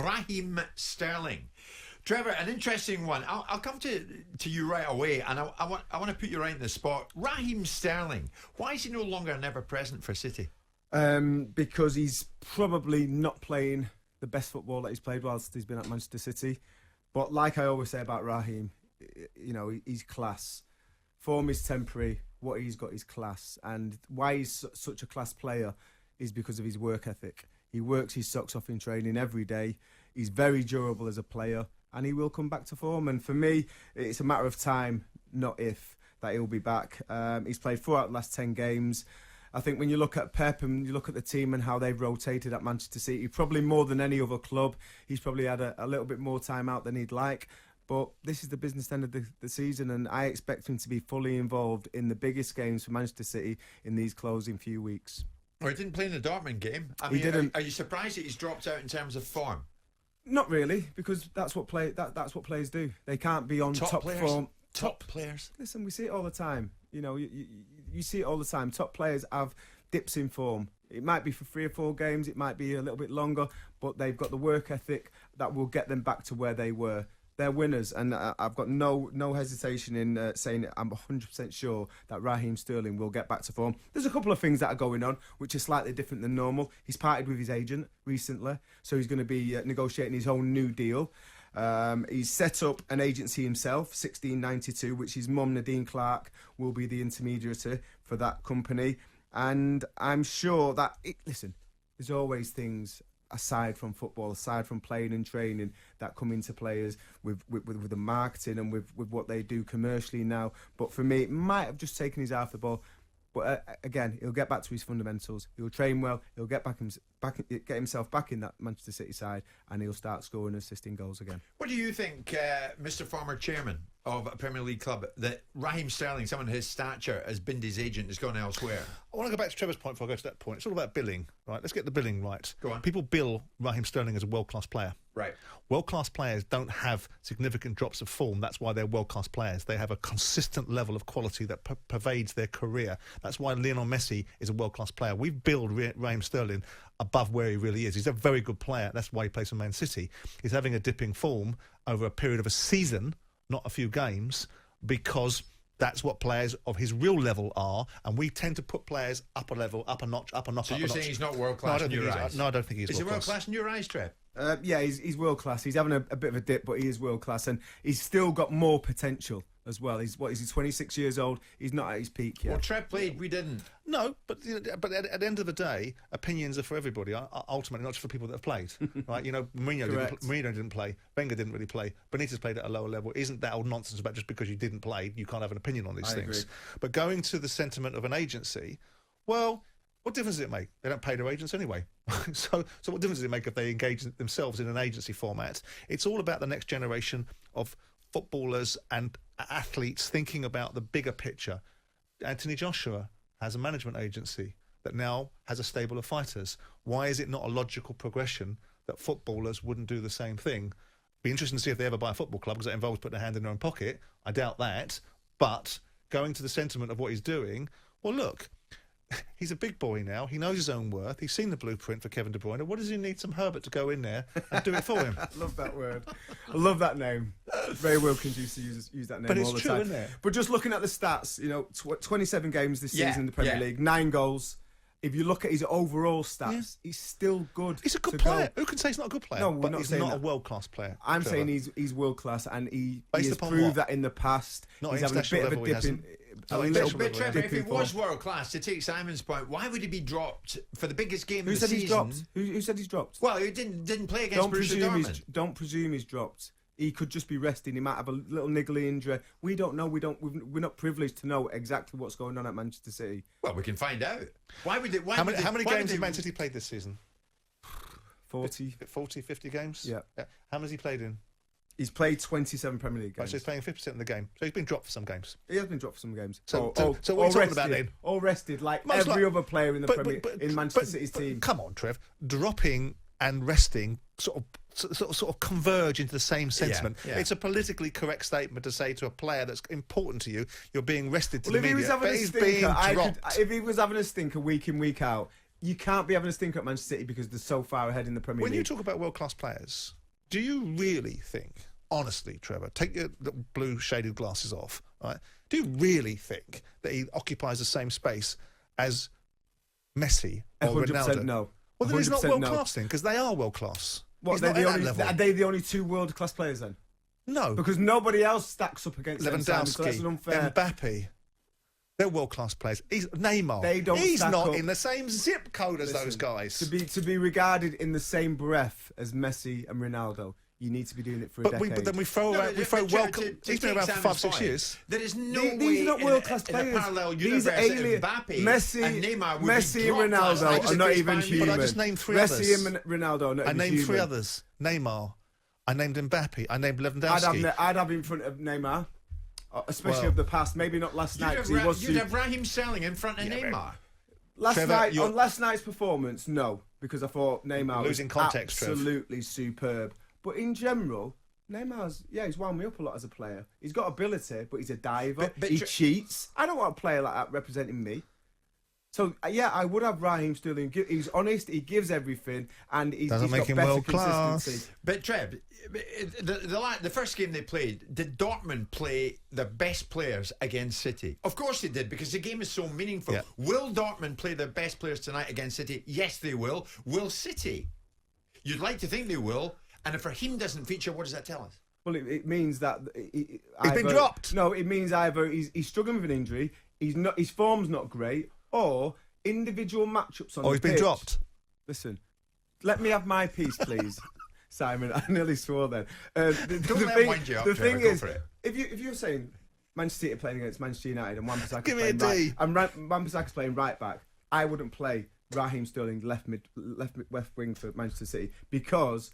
Raheem Sterling. Trevor, an interesting one. I'll come to you right away, and I want to put you right in the spot. Raheem Sterling, why is he no longer an ever-present for City? Because he's probably not playing the best football that he's played whilst he's been at Manchester City. But like I always say about Raheem, you know, he's class. Form is temporary. What he's got is class. And why he's such a class player is because of his work ethic. He works his socks off in training every day. He's very durable as a player, and he will come back to form. And for me, it's a matter of time, not if, that he'll be back. He's played 4 out of the last 10 games. I think when you look at Pep and you look at the team and how they've rotated at Manchester City, probably more than any other club, he's probably had a little bit more time out than he'd like. But this is the business end of the season, and I expect him to be fully involved in the biggest games for Manchester City in these closing few weeks. He didn't play in the Dortmund game. I mean, He didn't. Are you surprised that he's dropped out in terms of form? Not really, because that's what players do. They can't be on top form. Top players. Listen, we see it all the time. You know, you see it all the time. Top players have dips in form. It might be for 3 or 4 games. It might be a little bit longer, but they've got the work ethic that will get them back to where they were. They're winners, and I've got no hesitation in saying that I'm 100% sure that Raheem Sterling will get back to form. There's a couple of things that are going on which are slightly different than normal. He's parted with his agent recently, so he's going to be negotiating his own new deal. He's set up an agency himself, 1692, which his mum, Nadine Clark, will be the intermediary for that company. And I'm sure that, listen, there's always things aside from football, aside from playing and training, that come into players with the marketing and with what they do commercially now. But for me, it might have just taken his eye off the ball. But again, he'll get back to his fundamentals. He'll train well. He'll get himself back in that Manchester City side, and he'll start scoring and assisting goals again. What do you think, Mr. Former Chairman of a Premier League club, that Raheem Sterling, someone of his stature, has binned his agent, has gone elsewhere? I want to go back to Trevor's point before I go to that point. It's all about billing, right? Let's get the billing right. Go on. People bill Raheem Sterling as a world-class player. Right. World-class players don't have significant drops of form. That's why they're world-class players. They have a consistent level of quality that pervades their career. That's why Lionel Messi is a world-class player. We've billed Raheem Sterling above where he really is. He's a very good player. That's why he plays for Man City. He's having a dip in form over a period of a season, not a few games, because that's what players of his real level are, and we tend to put players up a level, up a notch, up a notch. So you're saying he's not world-class in your eyes? No, I don't think he's world-class. Is he world-class. world-class in your eyes, Trev? Yeah, he's world class. He's having a bit of a dip, but he is world class, and he's still got more potential as well. He's 26 years old. He's not at his peak yet. Well, Trev played, we didn't. No, but at the end of the day, opinions are for everybody. Ultimately, not just for people that have played. Right? You know, Mourinho didn't play. Wenger didn't really play. Benitez played at a lower level. Isn't that old nonsense about just because you didn't play, you can't have an opinion on these things? Agree. But going to the sentiment of an agency, well, what difference does it make? They don't pay their agents anyway. So what difference does it make if they engage themselves in an agency format? It's all about the next generation of footballers and athletes thinking about the bigger picture. Anthony Joshua has a management agency that now has a stable of fighters. Why is it not a logical progression that footballers wouldn't do the same thing? Be interesting to see if they ever buy a football club, because that involves putting their hand in their own pocket. I doubt that. But going to the sentiment of what he's doing, well, look, he's a big boy now. He knows his own worth. He's seen the blueprint for Kevin De Bruyne. What does he need? Some Herbert to go in there and do it for him. I love that word. I love that name. Very Wilkins used to use that name but all the true, time. Isn't it? But just looking at the stats, you know, 27 games this season in the Premier League, 9 goals. If you look at his overall stats, he's still good. He's a good player. Who can say he's not a good player? No, but he's not a world-class player. I'm saying he's world-class, and he has upon proved what? that in the past. Not he's having a bit of a dip in. But Trevor, if he was world class, to take Simon's point, why would he be dropped for the biggest game of the season? He's dropped? Who said he's dropped? Well, he didn't play against Borussia Dortmund. Don't presume he's dropped. He could just be resting. He might have a little niggly injury. We don't know. We're not privileged to know exactly what's going on at Manchester City. Well, we can find out. How many games has Man City played this season? 40, 50 games? Yeah. How many has he played in? He's played 27 Premier League games. Right, so he's playing 50% of the game. So he's been dropped for some games. He has been dropped for some games. So what are you talking about then? All rested, like every other player in the Premier in Manchester City's team. Come on, Trev. Dropping and resting sort of converge into the same sentiment. Yeah. It's a politically correct statement to say to a player that's important to you, you're being rested to the media. If he was having a stinker week in, week out, you can't be having a stinker at Manchester City because they're so far ahead in the Premier League. When you talk about world-class players, Do you really think, honestly, Trevor, take your blue shaded glasses off, right? Do you really think that he occupies the same space as Messi or 100% Ronaldo? no. Well, then he's not 100% world no. class then, because they are world class. What, He's they're not the at only, that level. are they the only two world class players then? No. Because nobody else stacks up against them, Simon, so that's Lewandowski, an unfair. Mbappe. They're world class players. Neymar. They don't He's stack not up. in the same zip code as Listen, those guys. To be regarded in the same breath as Messi and Ronaldo, you need to be doing it for a decade. But then we throw around. He's been around for 5-6 years. There is no These way are not world class in a players. parallel These are universe alien. Mbappe Messi, and Neymar would Messi be and dropped last night Ronaldo just are not against even Bayern human. But I just named 3 Messi others. and Ronaldo are not I even named human. 3 others. Neymar. I named Mbappe. I named Lewandowski. I'd have in front of Neymar, especially Well, of the past. Maybe not last night. 'Cause he was You'd have Raheem Sterling in front of Neymar. Trevor, on last night's performance, no, because I thought Neymar Losing was context, Trev. absolutely superb. But in general, he's wound me up a lot as a player. He's got ability, but he's a diver. But He cheats. I don't want a player like that representing me. So yeah, I would have Raheem Sterling. He's honest. He gives everything, and he's Doesn't make got him better world class. consistency. But Trev, the first game they played, did Dortmund play the best players against City? Of course they did, because the game is so meaningful. Yeah. Will Dortmund play their best players tonight against City? Yes, they will. Will City? You'd like to think they will. And if Raheem doesn't feature, what does that tell us? Well, it means that He's been dropped. No, it means either he's struggling with an injury, his form's not great, or individual matchups on the He's been pitch. dropped. Listen, let me have my piece, please, Simon. I nearly swore then. Don't let him wind you up, the Trevor, thing go is, for it. if you're saying Manchester City are playing against Manchester United and Wan-Bissaka's Give me a playing D. right, and Wan-Bissaka's playing right back, I wouldn't play Raheem Sterling left wing for Manchester City, because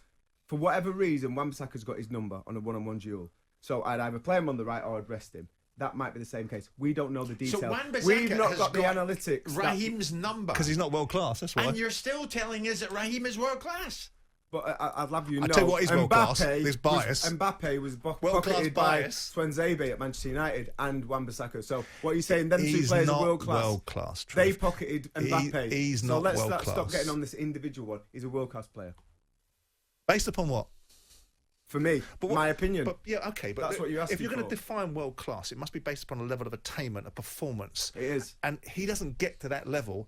for whatever reason Wan-Bissaka's got his number on a one-on-one duel. So I'd either play him on the right or I'd rest him. That might be the same case. We don't know the details. So Wan-Bissaka We've not has got the analytics. Raheem's number. Because he's not world class, that's why. And you're still telling us that Raheem is world class. But I'd love you to I'll know. tell you what is world class. There's bias. Mbappe was World-class pocketed by bias. Tuanzebe at Manchester United and Wan-Bissaka. So what are you saying? Them two He's players not are world class. world class. They pocketed Mbappe. He's so not let's world stop class. getting on this individual one. He's a world class player. Based upon what? For me, my opinion. But yeah, okay. But That's what you're asking if you're going to for. define world class, it must be based upon a level of attainment, a performance. It is. And he doesn't get to that level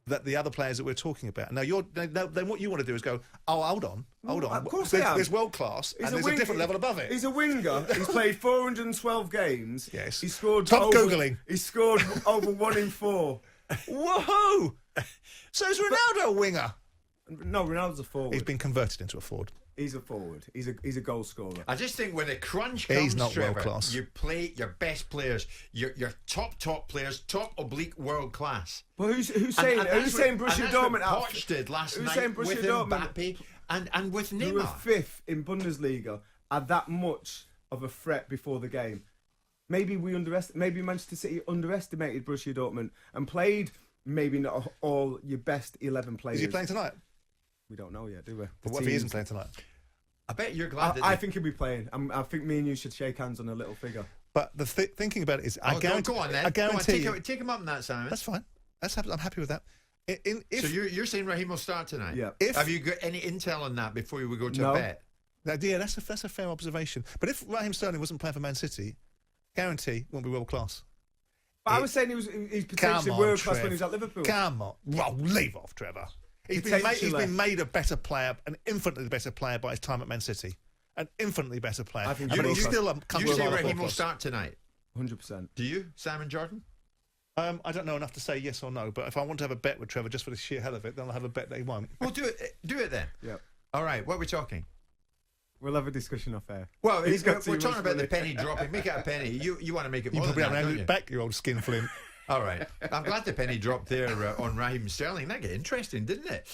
that the other players that we're talking about. Now, then what you want to do is go, oh, hold on. Of course there's world class, and there's a different level above it. He's a winger. He's played 412 games. Yes. He scored. Stop Googling. He scored over 1 in 4. Whoa! So is Ronaldo a winger? No, Ronaldo's a forward. He's been converted into a forward. He's a forward. He's a goal scorer. I just think when the crunch comes, He's not Trevor, world class. you play your best players, your top players, top oblique world class. Well, who's And saying that's Borussia what Dortmund? Poch did last Who's saying night with Borussia Dortmund, Mbappe and with who were Neymar. 5th in Bundesliga, are that much of a threat before the game? Maybe maybe Manchester City underestimated Borussia Dortmund and played maybe not all your best 11 players. Is he playing tonight? We don't know yet, do we? But what if he isn't playing tonight? I bet you're glad that I think he'll be playing. I think me and you should shake hands on a little figure. But the thinking about it is, I guarantee. Go on then. I guarantee. Go on, take him up on that, Simon. That's fine. I'm happy with that. So you're saying Raheem will start tonight? Yeah. Have you got any intel on that before we go to No. a bet? Yeah, that's a fair observation. But if Raheem Sterling wasn't playing for Man City, guarantee won't be world class. But I was saying he's potentially world class when he was at Liverpool. Come on, well, leave off, Trevor. He's been made a better player, an infinitely better player by his time at Man City. An infinitely better player. I think but you he's still You say Raheem will start tonight. 100%. Do you, Simon Jordan? I don't know enough to say yes or no, but if I want to have a bet with Trevor just for the sheer hell of it, then I'll have a bet that he won't. Well, do it then. Yeah. All right, what are we talking? We'll have a discussion off air. Well, He's got too we're much talking about the money. penny dropping. Make it a penny. You want to make it You more probably than that, haven't don't had you? it back, your old skinflint. All right. I'm glad the penny dropped there on Raheem Sterling. That got interesting, didn't it?